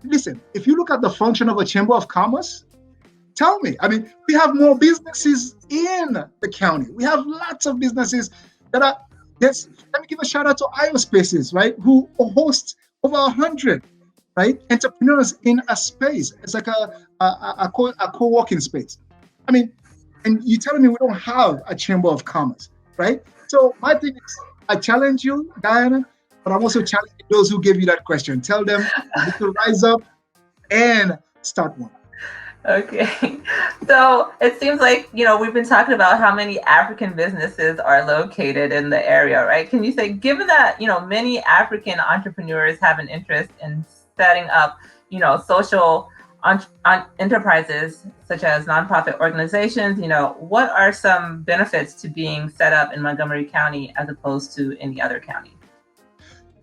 listen, if you look at the function of a Chamber of Commerce, tell me. I mean, we have more businesses in the county. We have lots of businesses that are, yes, let me give a shout out to IOSpaces, right? Who hosts over 100, right? Entrepreneurs in a space. It's like a co-working space. I mean, and you're telling me we don't have a Chamber of Commerce, right? So my thing is, I challenge you, Diana, but I'm also challenging those who gave you that question. Tell them to rise up and start one. Okay. So it seems like, we've been talking about how many African businesses are located in the area, right? Can you say, given that, many African entrepreneurs have an interest in setting up, social enterprises such as nonprofit organizations, what are some benefits to being set up in Montgomery County as opposed to any other county?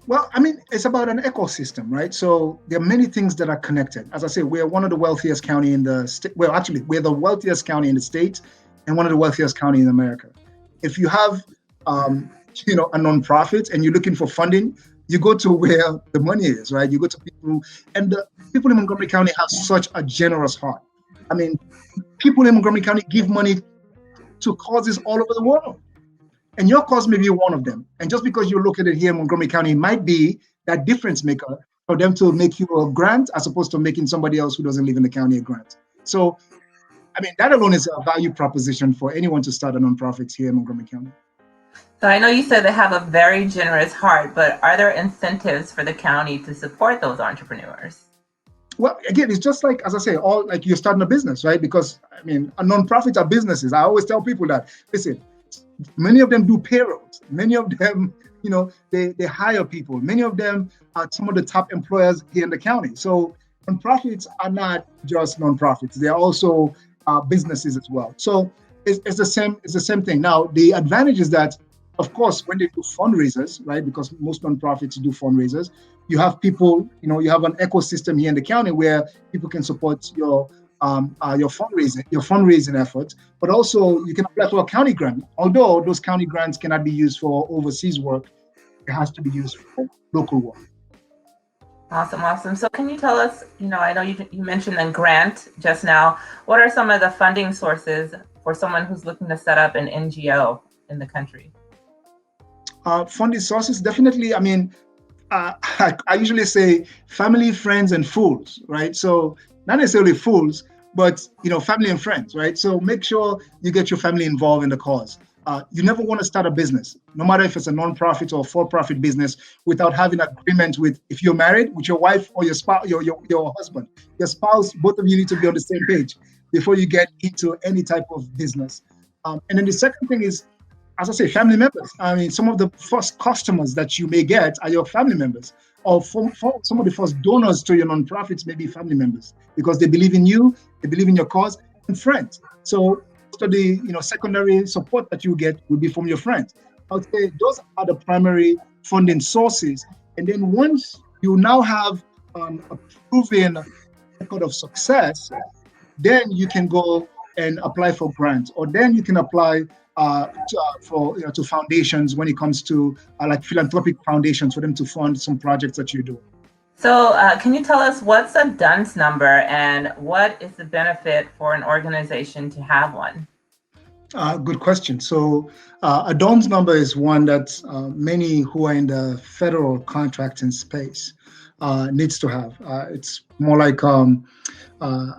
Well, I mean, it's about an ecosystem, right? So there are many things that are connected. As I say, we're one of the wealthiest county in the state. Well, actually, we're the wealthiest county in the state and one of the wealthiest county in America. If you have, a nonprofit and you're looking for funding, you go to where the money is, right? You go to people, and the people in Montgomery County have such a generous heart. I mean, people in Montgomery County give money to causes all over the world. And your cause may be one of them. And just because you're located here in Montgomery County might be that difference maker for them to make you a grant as opposed to making somebody else who doesn't live in the county a grant. So, I mean, that alone is a value proposition for anyone to start a nonprofit here in Montgomery County. So I know you said they have a very generous heart, but are there incentives for the county to support those entrepreneurs? Well, again, it's just like, as I say, like you're starting a business, right? Because, I mean, a nonprofits are businesses. I always tell people that, listen, many of them do payrolls. Many of them, they hire people. Many of them are some of the top employers here in the county. So nonprofits are not just nonprofits. They are also businesses as well. So it's the same. It's the same thing. Now, the advantage is that, of course, when they do fundraisers, right? Because most nonprofits do fundraisers, you have people. You have an ecosystem here in the county where people can support your fundraising efforts, but also you can apply for a county grant. Although those county grants cannot be used for overseas work, it has to be used for local work. Awesome, awesome. So can you tell us, I know you mentioned a grant just now. What are some of the funding sources for someone who's looking to set up an NGO in the country? Funding sources, definitely. I mean, I usually say family, friends, and fools, right? So not necessarily fools, but family and friends, right? So make sure you get your family involved in the cause. You never want to start a business, no matter if it's a nonprofit or for-profit business, without having agreement with, if you're married, with your wife or your spouse, your husband, your spouse. Both of you need to be on the same page before you get into any type of business. And then the second thing is, as I say, family members. I mean, some of the first customers that you may get are your family members, or for some of the first donors to your nonprofits may be family members because they believe in you, they believe in your cause, and friends. So the secondary support that you get will be from your friends. I would say those are the primary funding sources. And then once you now have a proven record of success, then you can go and apply for grants, or then you can apply to foundations when it comes to like philanthropic foundations for them to fund some projects that you do. So can you tell us what's a DUNS number and what is the benefit for an organization to have one? Good question. So a DONS number is one that many who are in the federal contracting space needs to have. It's more like I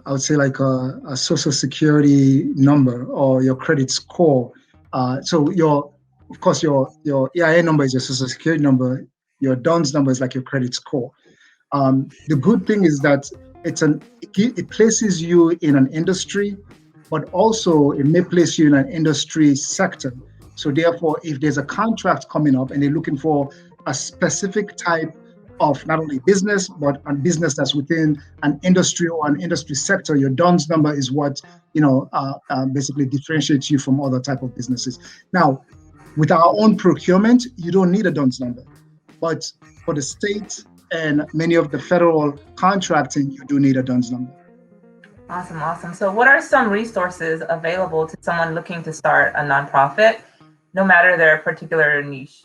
would say like a social security number or your credit score. So of course, your EIN number is your social security number. Your DONS number is like your credit score. The good thing is that it places you in an industry, but also it may place you in an industry sector. So therefore, if there's a contract coming up and they're looking for a specific type of not only business, but a business that's within an industry or an industry sector, your DUNS number is what basically differentiates you from other type of businesses. Now, with our own procurement, you don't need a DUNS number, but for the state and many of the federal contracting, you do need a DUNS number. Awesome, awesome. So what are some resources available to someone looking to start a nonprofit, no matter their particular niche?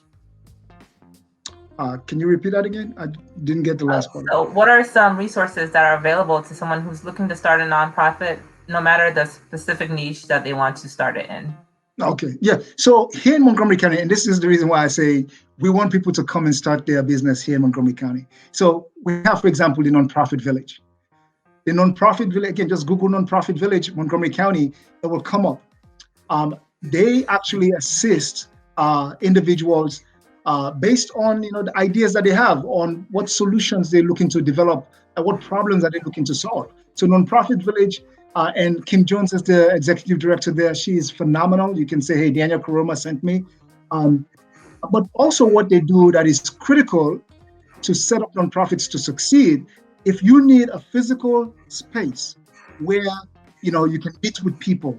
Can you repeat that again? I didn't get the last part. So what are some resources that are available to someone who's looking to start a nonprofit, no matter the specific niche that they want to start it in? Okay, yeah. So here in Montgomery County, and this is the reason why I say we want people to come and start their business here in Montgomery County. So we have, for example, the nonprofit village. The nonprofit village, again, just Google nonprofit village, Montgomery County, it will come up. They actually assist individuals based on the ideas that they have on what solutions they're looking to develop and what problems are they looking to solve. So nonprofit village, and Kim Jones is the executive director there. She is phenomenal. You can say, hey, Daniel Koroma sent me. But also what they do that is critical to set up nonprofits to succeed. If you need a physical space where you can meet with people,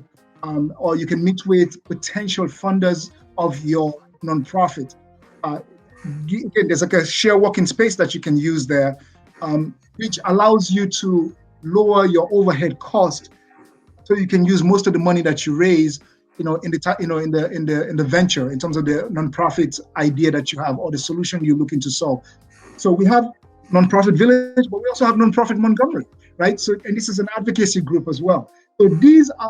or you can meet with potential funders of your nonprofit, there's like a share working space that you can use there, which allows you to lower your overhead cost, so you can use most of the money that you raise, in the venture, in terms of the nonprofit idea that you have or the solution you're looking to solve. So we have nonprofit village, but we also have nonprofit Montgomery, right? So, and this is an advocacy group as well. So these are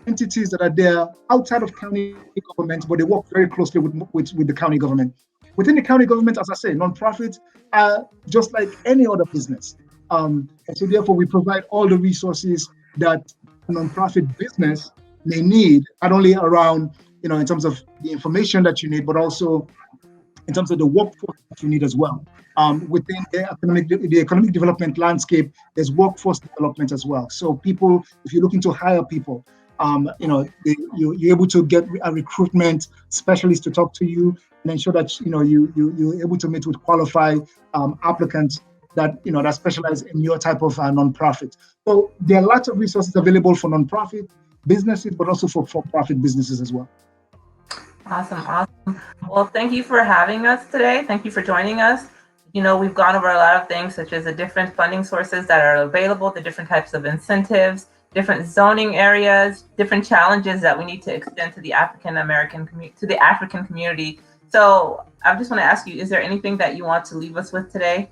entities that are there outside of county government, but they work very closely with the county government. Within the county government, as I say, nonprofits are just like any other business. And so therefore we provide all the resources that a nonprofit business may need, not only around, in terms of the information that you need, but also in terms of the workforce that you need as well. Within the economic development landscape, there's workforce development as well. So people, if you're looking to hire people, you're able to get a recruitment specialist to talk to you and ensure that you're able to meet with qualified applicants that specialize in your type of nonprofit. So there are lots of resources available for nonprofit businesses, but also for for-profit businesses as well. Awesome, awesome. Well, thank you for having us today. Thank you for joining us. We've gone over a lot of things, such as the different funding sources that are available, the different types of incentives, different zoning areas, different challenges that we need to extend to the African-American community, to the African community. So I just want to ask you, is there anything that you want to leave us with today?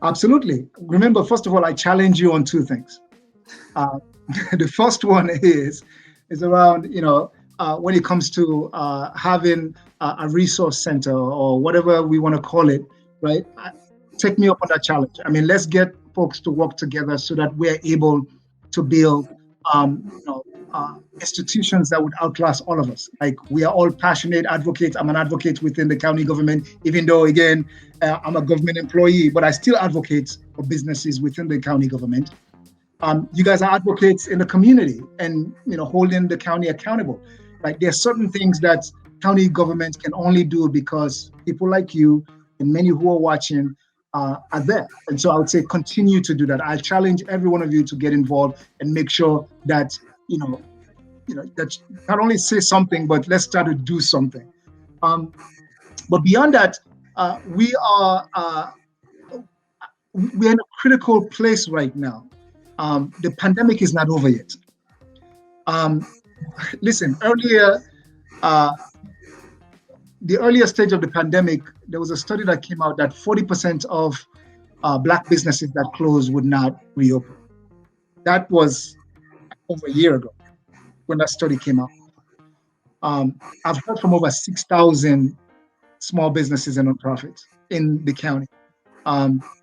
Absolutely. Remember, first of all, I challenge you on two things. Uh, the first one is around, when it comes to having a resource center or whatever we want to call it, right? Take me up on that challenge. I mean, let's get folks to work together so that we're able to build, institutions that would outlast all of us. Like, we are all passionate advocates. I'm an advocate within the county government, even though, again, I'm a government employee, but I still advocate for businesses within the county government. You guys are advocates in the community and holding the county accountable. Like, there are certain things that county government can only do because people like you and many who are watching are there. And so I would say continue to do that. I challenge every one of you to get involved and make sure that that not only say something, but let's start to do something. But beyond that, we're in a critical place right now. The pandemic is not over yet. Listen, the earlier stage of the pandemic, there was a study that came out that 40% of Black businesses that closed would not reopen. That was over a year ago when that study came out. I've heard from over 6,000 small businesses and nonprofits in the county.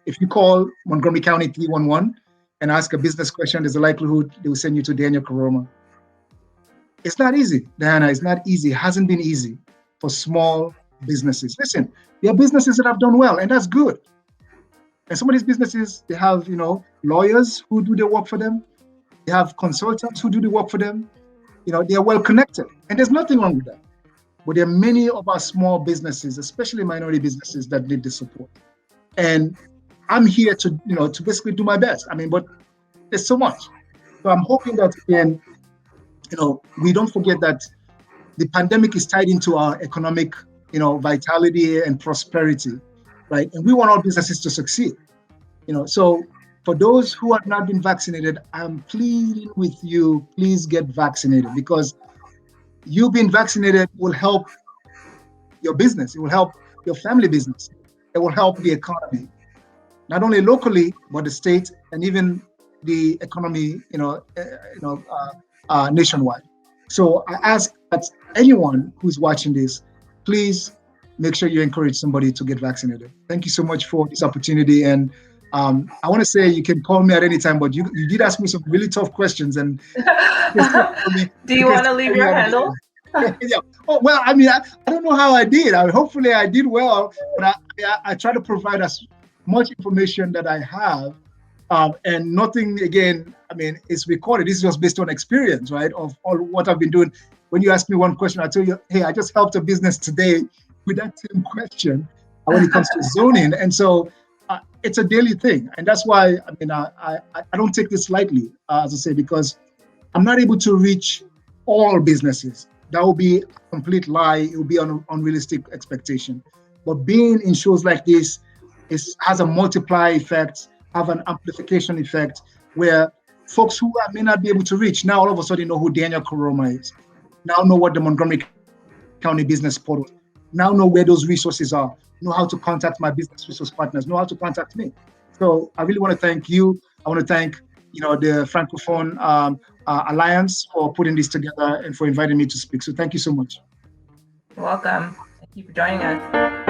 If you call Montgomery County 311 and ask a business question, there's a likelihood they will send you to Daniel Koroma. It's not easy, Diana. It's not easy. It hasn't been easy for small businesses. Listen, there are businesses that have done well, and that's good. And some of these businesses, they have, lawyers who do the work for them. They have consultants who do the work for them. They are well connected, and there's nothing wrong with that. But there are many of our small businesses, especially minority businesses, that need the support. And I'm here to basically do my best. I mean, but there's so much. So I'm hoping that, again, we don't forget that the pandemic is tied into our economic, vitality and prosperity, right? And we want our businesses to succeed. So for those who have not been vaccinated, I'm pleading with you, please get vaccinated, because you being vaccinated will help your business. It will help your family business. It will help the economy, not only locally, but the state and even the economy, nationwide. So I ask that anyone who's watching this, please make sure you encourage somebody to get vaccinated. Thank you so much for this opportunity. And I want to say you can call me at any time, but you did ask me some really tough questions. And do you want to leave your handle? Yeah. Oh, well, I mean, I don't know how I did. Hopefully I did well, but I try to provide as much information that I have. And nothing, again, I mean, it's recorded. This is just based on experience, right, of all what I've been doing. When you ask me one question, I tell you, hey, I just helped a business today with that same question when it comes to zoning. And so it's a daily thing. And that's why, I mean, I don't take this lightly, as I say, because I'm not able to reach all businesses. That will be a complete lie. It will be an unrealistic expectation. But being in shows like this has a multiply effect, have an amplification effect, where folks who may not be able to reach now all of a sudden know who Daniel Koroma is, now know what the Montgomery County Business Portal, now know where those resources are, know how to contact my business resource partners, know how to contact me. So I really want to thank you. I want to thank the Francophone Alliance for putting this together and for inviting me to speak. So thank you so much. You're welcome. Thank you for joining us.